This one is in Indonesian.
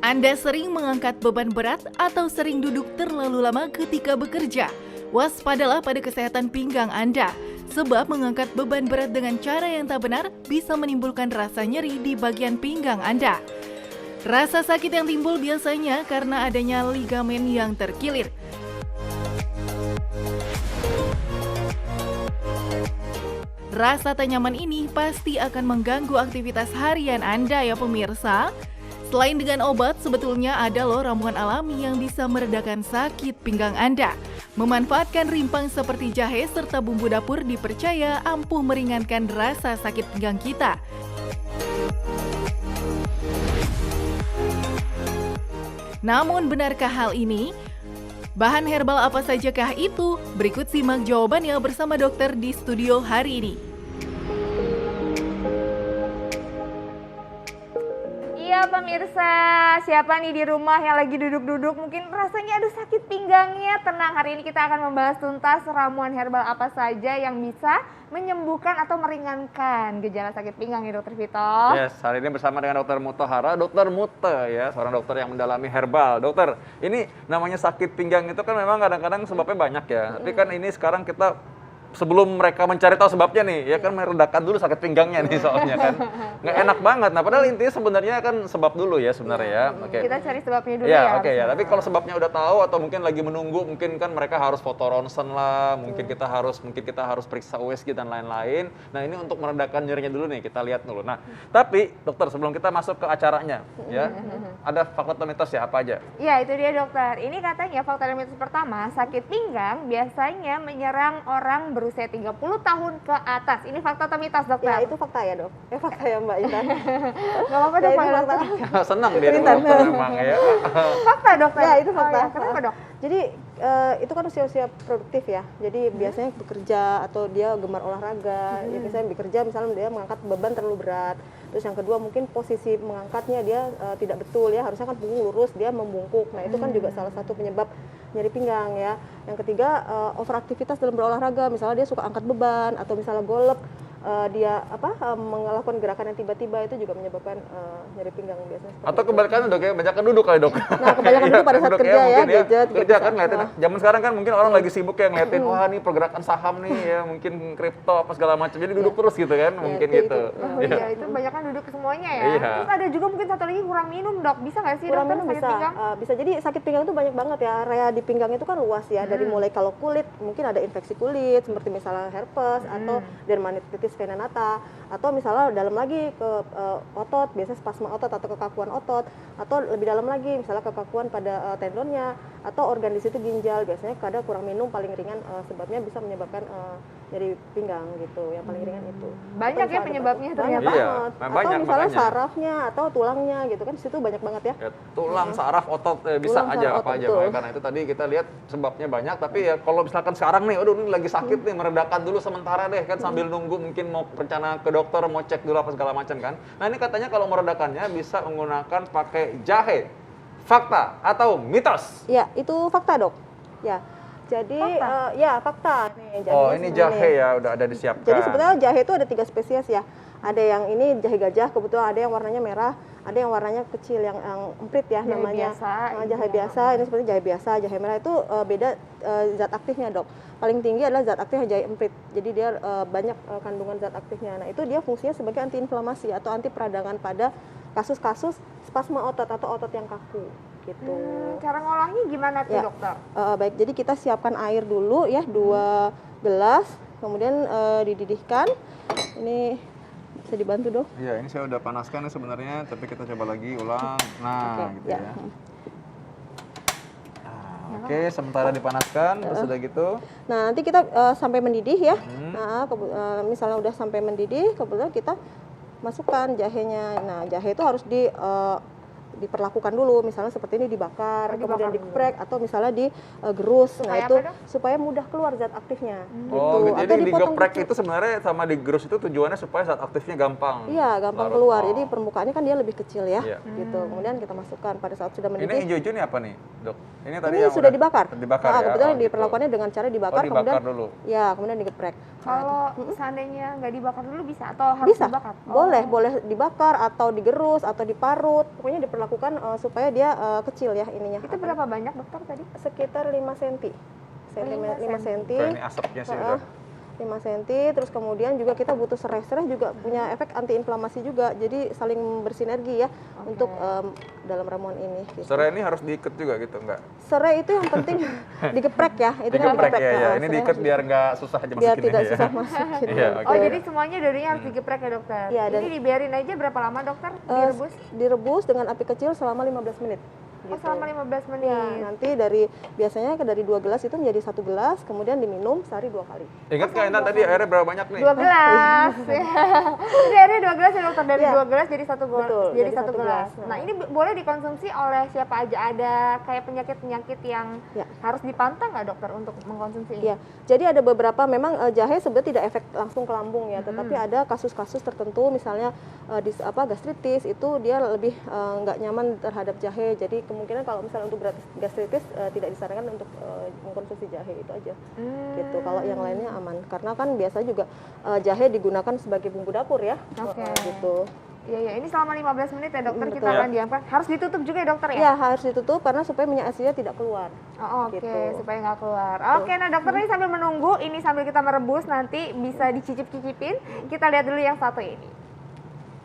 Anda sering mengangkat beban berat atau sering duduk terlalu lama ketika bekerja? Waspadalah pada kesehatan pinggang Anda, sebab mengangkat beban berat dengan cara yang tak benar bisa menimbulkan rasa nyeri di bagian pinggang Anda. Rasa sakit yang timbul biasanya karena adanya ligamen yang terkilir. Rasa tak nyaman ini pasti akan mengganggu aktivitas harian Anda ya pemirsa. Selain dengan obat, sebetulnya ada loh ramuan alami yang bisa meredakan sakit pinggang Anda. Memanfaatkan rimpang seperti jahe serta bumbu dapur dipercaya ampuh meringankan rasa sakit pinggang kita. Namun benarkah hal ini? Bahan herbal apa sajakah itu? Berikut simak jawabannya bersama dokter di studio hari ini. Iya pemirsa, siapa nih di rumah yang lagi duduk-duduk mungkin rasanya aduh sakit pinggangnya. Tenang, hari ini kita akan membahas tuntas ramuan herbal apa saja yang bisa menyembuhkan atau meringankan gejala sakit pinggang ya Dokter Vito. Yes, hari ini bersama dengan Dokter Mutahara, Dokter Mute ya, seorang dokter yang mendalami herbal. Dokter, ini namanya sakit pinggang itu kan memang kadang-kadang sebabnya banyak ya. Tapi kan ini sekarang kita sebelum mereka mencari tahu sebabnya nih, ya kan meredakan dulu sakit pinggangnya nih soalnya kan. Nggak enak banget. Nah, padahal intinya sebenarnya kan sebab dulu ya sebenarnya ya. Oke. Kita cari sebabnya dulu Ya, ya. oke ya. Tapi kalau sebabnya udah tahu atau mungkin lagi menunggu, mungkin kan mereka harus foto ronsen lah, mungkin kita harus periksa USG dan lain-lain. Nah, ini untuk meredakan nyerinya dulu nih, kita lihat dulu. Nah, tapi dokter sebelum kita masuk ke acaranya ya, ada fakta atau mitos ya apa aja? Iya, itu dia dokter. Ini katanya fakta dan mitos pertama, sakit pinggang biasanya menyerang orang berusia 30 tahun ke atas. Ini fakta atau mitos, dokter? Ya, itu fakta ya, Dok. Fakta ya, Mbak Intan. Nggak apa-apa dok, itu Pak fakta. dokter. Senang dia dokter memang ya. Fakta dokter? Ya, itu fakta. Oh, ya. Kenapa dok? Jadi, itu kan usia-usia produktif ya. Jadi, biasanya bekerja atau dia gemar olahraga. Ya, misalnya bekerja, misalnya dia mengangkat beban terlalu berat. Terus yang kedua mungkin posisi mengangkatnya dia tidak betul ya. Harusnya kan punggung lurus, dia membungkuk. Nah, itu kan juga salah satu penyebab nyeri pinggang ya. Yang ketiga, overaktivitas dalam berolahraga. Misalnya dia suka angkat beban atau misalnya golep. Dia melakukan gerakan yang tiba-tiba itu juga menyebabkan nyeri pinggang biasanya. Atau kebalikannya dok ya, banyak duduk kali dok. Nah, kebanyakan duduk pada saat Duduk kerja ya, mungkin gadget. kerja kan ngeliatin. Zaman sekarang kan mungkin orang lagi sibuk ya ngeliatin, wah nih pergerakan saham nih ya, mungkin kripto apa segala macam. Jadi duduk terus gitu kan, mungkin itu. gitu. Oh iya, itu banyak kan duduk semuanya ya. Iya. Terus ada juga mungkin satu lagi kurang minum dok. Bisa nggak sih Kurang dokter minum sakit bisa, pinggang? bisa. Jadi sakit pinggang itu banyak banget ya. Area di pinggang itu kan luas ya. Dari mulai kalau kulit, mungkin ada infeksi kulit seperti misalnya herpes atau dermatitis venenata, atau misalnya dalam lagi ke otot, biasanya spasma otot atau kekakuan otot, atau lebih dalam lagi misalnya kekakuan pada tendonnya atau organ di situ ginjal. Biasanya kadang kurang minum paling ringan sebabnya bisa menyebabkan nyeri pinggang gitu. Yang paling ringan itu. Banyak Atau ya misalnya penyebabnya banyak ternyata. Iya, banget. Atau banyak misalnya makanya. sarafnya atau tulangnya gitu kan, di situ banyak banget ya. Ya, tulang, saraf, otot bisa Tulang, aja saraf, apa otot, aja. betul. Makanya karena itu tadi kita lihat sebabnya banyak. Tapi ya kalau misalkan sekarang nih, aduh ini lagi sakit nih, meredakan dulu sementara deh kan sambil nunggu mungkin mau rencana ke dokter, mau cek dulu apa segala macam kan. Nah ini katanya kalau meredakannya bisa menggunakan pakai jahe. Fakta atau mitos? Ya, itu fakta dok. Ya, jadi ya fakta. Nih, Oh jahenya ini sebenarnya jahe nih. ya udah ada disiapkan. Jadi sebetulnya jahe itu ada 3 spesies ya. Ada yang ini jahe gajah, kebetulan ada yang warnanya merah, ada yang warnanya kecil yang emprit ya Jahe namanya. biasa, Jahe biasa, ini seperti jahe biasa, jahe merah itu beda zat aktifnya dok. Paling tinggi adalah zat aktif jahe emprit. Jadi dia banyak kandungan zat aktifnya. Nah itu dia fungsinya sebagai antiinflamasi atau anti peradangan pada kasus-kasus spasma otot atau otot yang kaku gitu. Cara ngolahnya gimana tuh Ya. dokter? Baik, jadi kita siapkan air dulu ya, 2 gelas, kemudian dididihkan. Ini bisa dibantu dok? Iya ini saya udah panaskan sebenarnya, tapi kita coba lagi ulang. Nah Oke, gitu ya. ya. Oke, sementara dipanaskan, terus udah gitu. Nah nanti kita sampai mendidih ya. Nah misalnya udah sampai mendidih, kemudian kita masukkan jahenya. Nah jahe itu harus diperlakukan dulu, misalnya seperti ini dibakar, kemudian digeprek atau misalnya digerus. Nah Supaya itu apa, Dok? supaya mudah keluar zat aktifnya. Oh, Gitu. jadi Atau dipotong digeprek kecil. itu sebenarnya sama digerus itu tujuannya supaya zat aktifnya gampang. Iya, gampang larut. keluar. Oh. Jadi permukaannya kan dia lebih kecil ya. Iya. Gitu. Kemudian kita masukkan pada saat sudah Ini mendidih. hijau-hijau ini apa nih, dok? Ini tadi Ini yang sudah dibakar. Dibakar Nah, ya. kebetulan Oh, gitu. diperlakukannya dengan cara dibakar, Oh, dibakar kemudian dulu. ya, kemudian digeprek. Kalau seandainya nggak dibakar dulu bisa atau harus Bisa, dibakar? boleh dibakar atau digerus atau diparut, pokoknya diperlakukan lakukan supaya dia kecil ya ininya. Itu berapa banyak dokter tadi? Sekitar 5 cm. 5 cm. Kayak ini asapnya sih udah. 5 cm, terus kemudian juga kita butuh serai. Serai juga punya efek antiinflamasi juga, jadi saling bersinergi ya untuk dalam ramuan ini. Gitu. Serai ini harus diikat juga gitu, enggak? Serai itu yang penting digeprek ya, itu yang Digeprek ya, ya. Ini serai diikat harus biar nggak susah aja biar masukinnya tidak ya. susah masukin. Iya, gitu. Oh, jadi semuanya dua-duanya harus digeprek ya dokter? Iya, dan- Ini dibiarin aja berapa lama dokter? Eh, Direbus? direbus dengan api kecil selama 15 menit. Oh, Gitu. selama 15 menit. Ya, nanti biasanya dari 2 gelas itu menjadi 1 gelas, kemudian diminum sehari 2 kali. Ingat nggak Intan tadi airnya berapa banyak nih? 2 gelas. Jadi airnya 2 gelas ya dokter, dari Iya. 2 gelas jadi 1 gelas. Betul, Jadi jadi 1 1 gelas. gelas. Nah, ini boleh dikonsumsi oleh siapa aja? Ada kayak penyakit-penyakit yang Ya. harus dipantau nggak dokter untuk mengkonsumsi ini? Iya, jadi ada beberapa memang jahe sebenarnya tidak efek langsung ke lambung ya, tetapi ada kasus-kasus tertentu misalnya gastritis itu dia lebih nggak nyaman terhadap jahe. Jadi kemungkinan kalau misalnya untuk gastritis tidak disarankan untuk mengkonsumsi jahe itu aja. Gitu. Kalau yang lainnya aman, karena kan biasa juga jahe digunakan sebagai bumbu dapur ya. Oke. Gitu. Iya, iya. Ini selama 15 menit ya dokter kita Betul. akan diamkan. Harus ditutup juga ya dokter ya? Iya, harus ditutup karena supaya minyak asidnya tidak keluar. Oh, oke, Gitu. supaya nggak keluar. Oke, nah dokter ini sambil menunggu, ini sambil kita merebus nanti bisa dicicip-cicipin. Kita lihat dulu yang satu ini.